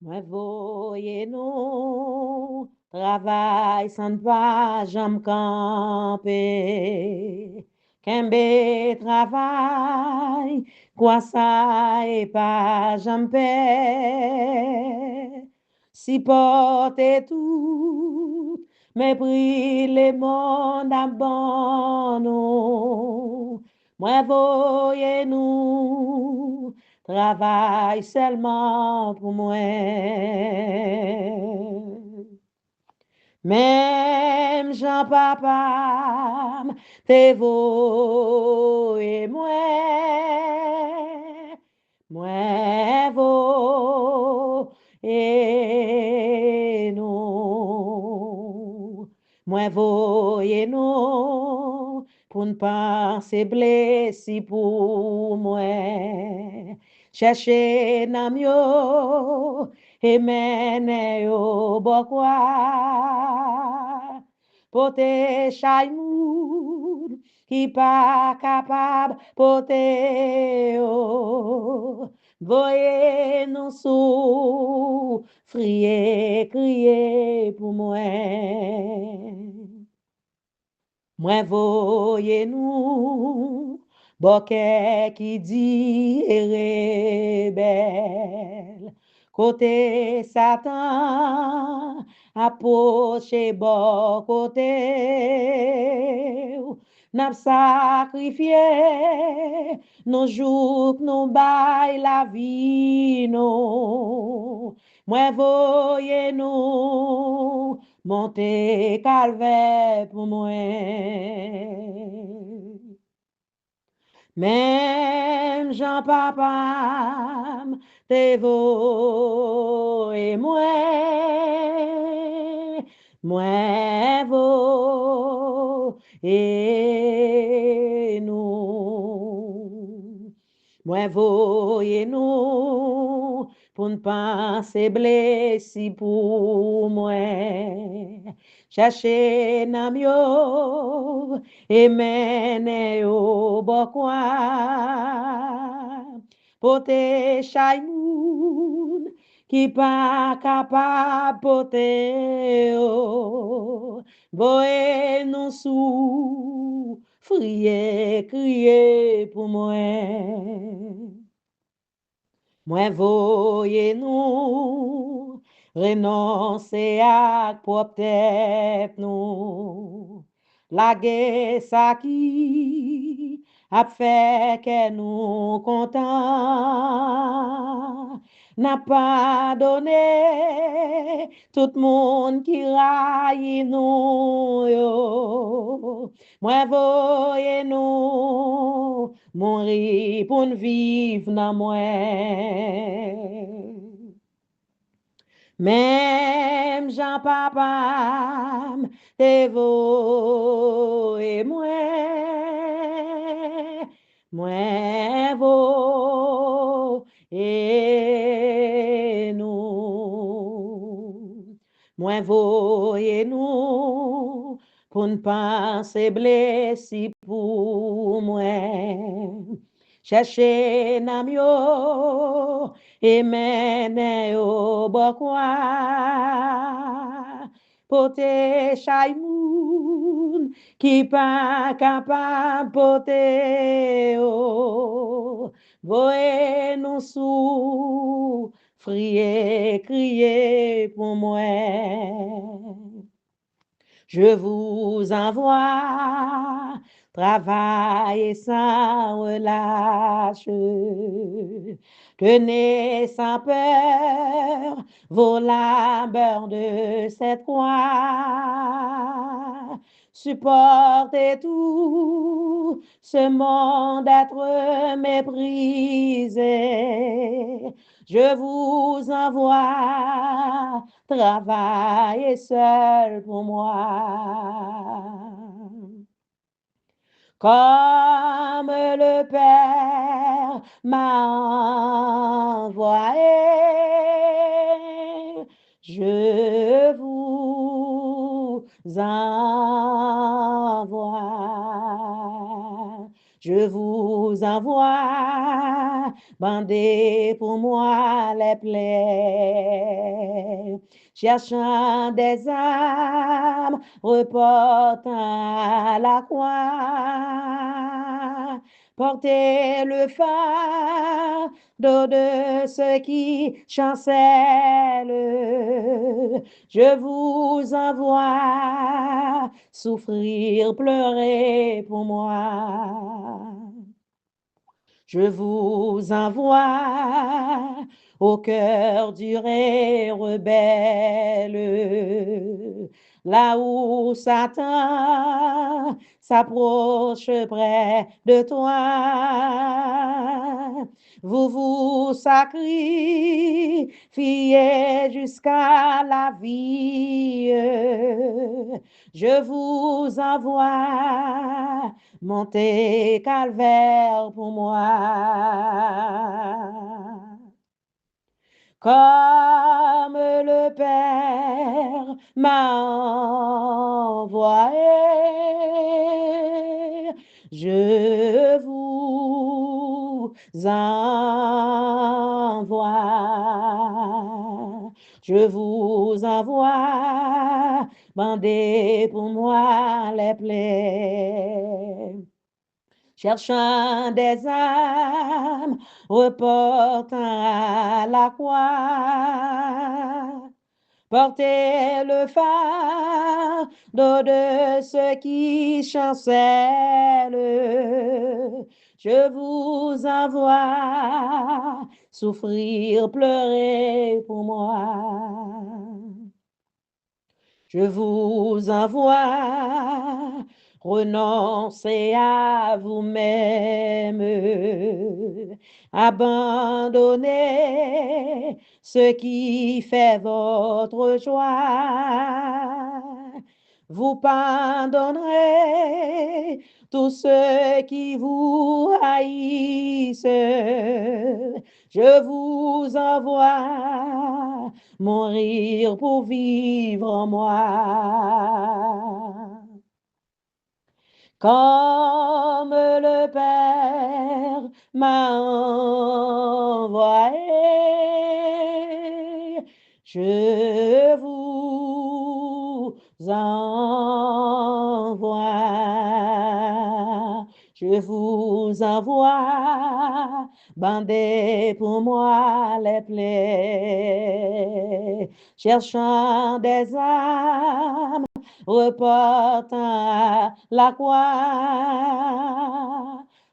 Moi voye nous, travail sans pas j'aime camper. Kembe travail, quoi ça et pas j'aime paix. Si porte tout, mépris les mondes abandon. Moi voye nous, travail seulement pour moi. Même Jean-Papa, t'es beau et moi beau et nous. Moi beau et nous, pour ne pas se blesser pour moi. Chercher nam yo, et mene yo bokwa. Pote chay moun, qui pas capable pote yo. Voyez nous souffrir, crier pour moi. Moi voyez nous, bokeh qui dit rebelle. Côté Satan, approche bon côté. N'a sacrifié nos jours, nos bail la vie, nous. Moi voyez nous, monter calvaire pour moi. Même Jean-Papa, t'es beau et moi beau et nous. Moi voyez nous, pour ne pas se blesser pour moi. Chercher nam yo, et mene yo bokwa. Pote chay moun, qui pas capable pote yo. Voye nous souffrir, crier pour moi. Moi voyez nous renoncer à propre tête nous. La guerre ça qui a fait que nous contents. N'a pas donné tout le monde qui raille nous. Yo. Moi voyez nous mourir pour ne vivre dans moi. Même Jean-Papa, t'es beau et moi beau et nous. Moi beau et nous, pour ne pas se blesser pour moi. Chercher nam yo, et mene yo bokwa. Pote chay moun, qui pas capable pote yo. Voye nous souffrir, crier pour moi. Je vous envoie travailler sans relâche. Tenez sans peur vos labeurs de cette croix. Supportez tout ce monde d'être méprisé. Je vous envoie travailler seul pour moi. Comme le Père m'a envoyé, je vous envoie. Je vous envoie bandez pour moi les plaies. Cherchant des âmes, reportant la croix. Portez le fardeau de ceux qui chancellent. Je vous envoie souffrir, pleurer pour moi. Je vous envoie au cœur dur et rebelle, là où Satan s'approche près de toi. Vous vous sacrifiez jusqu'à la vie. Je vous envoie monter calvaire pour moi. Comme le Père m'a envoyé, je vous envoie. Je vous envoie, bandez pour moi les plaies. Cherchant des âmes, reportant à la croix. Portez le fardeau de ceux qui chancellent. Je vous envoie souffrir, pleurer pour moi. Je vous envoie renoncer à vous-même, abandonner ce qui fait votre joie. Vous pardonnerez tous ceux qui vous haïssent. Je vous envoie mourir pour vivre en moi. Comme le Père m'a envoyé, je vous envoie. Je vous envoie, bandez pour moi les plaies, cherchant des âmes, reportant la croix.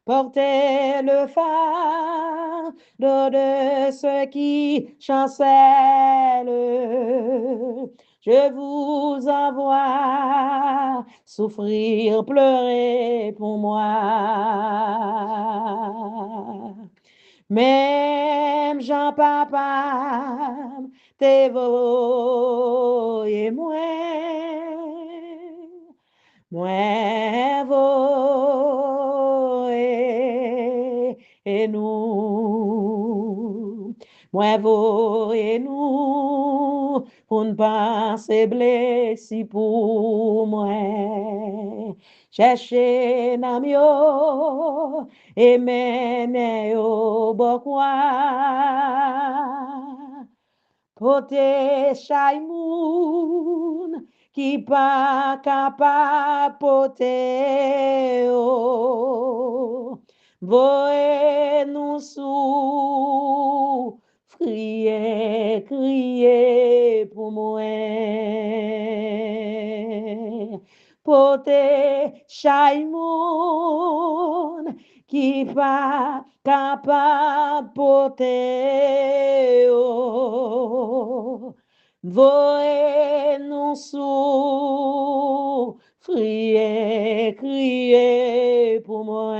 Portez le fardeau de ceux qui chancellent. Je vous envoie souffrir, pleurer pour moi. Même Jean-Papa, t'es beau et moi et nous. Moi et nous, pour ne pas se blesser pour moi. Chercher nam yo, et mener yo bokwa. Pote chay moun qui pas capable pote yo. Voye nous souffrir, crier pour moi. Pote chay moun qui pas capable pote yo. Voye nous souffrir, crier pour moi.